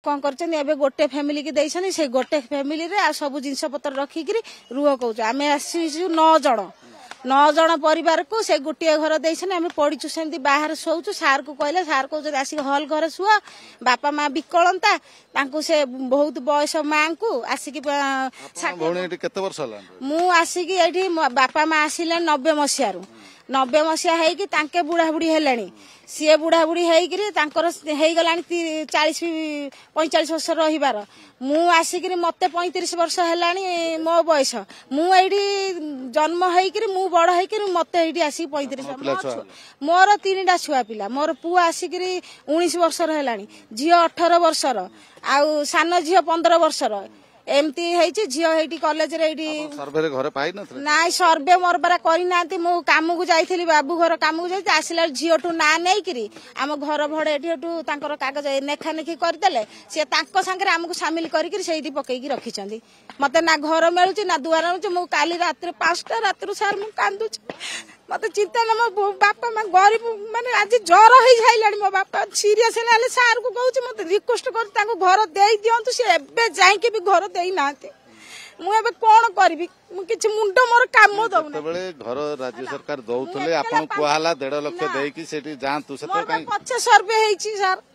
कौन कर गोटे फैमिली की देइछनी से गोटे फैमिली रे आ सब जिनस पत्र रखिकी रुह कौच आम आसु 9 जन परिवार को से गोटे घर देइछनी आम पड़ीचु सेमती बाहर शोचु सार को कहले सार कहते आसिक हल घर शुआ बापा माँ विकलंता से बहुत बयस माँ को आसिक मु आसिक ये बापा माँ आसिले 90 मसीह 90 मसीहा है बुढ़ा बुढ़ी है सी बुढ़ा बुढ़ी होगला 40-45 वर्ष रहीबार मु आसिक मत 35 वर्ष है मो बयस मुझे जन्म हो बड़ हो मत आसिक 35 मोर 3टा छुआ पिला मोर पुआ आसिक 19 वर्ष है झी 18 वर्षर आउ सान झी 15 वर्षर एमती झील कॉलेज नाई सर्वे मोर बरा करना मु काम को जाइली बाबू घर काम को जाइए आसला झीठू ना नहीं आम घर भड़े एठू कागज नेखा नेखी करदे सी सांगे आमको सामिल कर पकईकी रखी मत ना घर मिलूँ ना दुआर मिलूँ मु काली रात 5टा रात सार मु कांदू मत चिंता ना मो बापा माँ गरीब माने आज जर हो जाइला मो बापा सीरीयस है सार को कहूँ मत रिक्वेस्ट कर घर दे दिंतु सी एबे जाइके भी घर दे ना मुझे कौन करी किसी मुंड मोर काम दौना घर राज्य सरकार दौले 1.5 लाख देकी जातु पचे सर्वे सार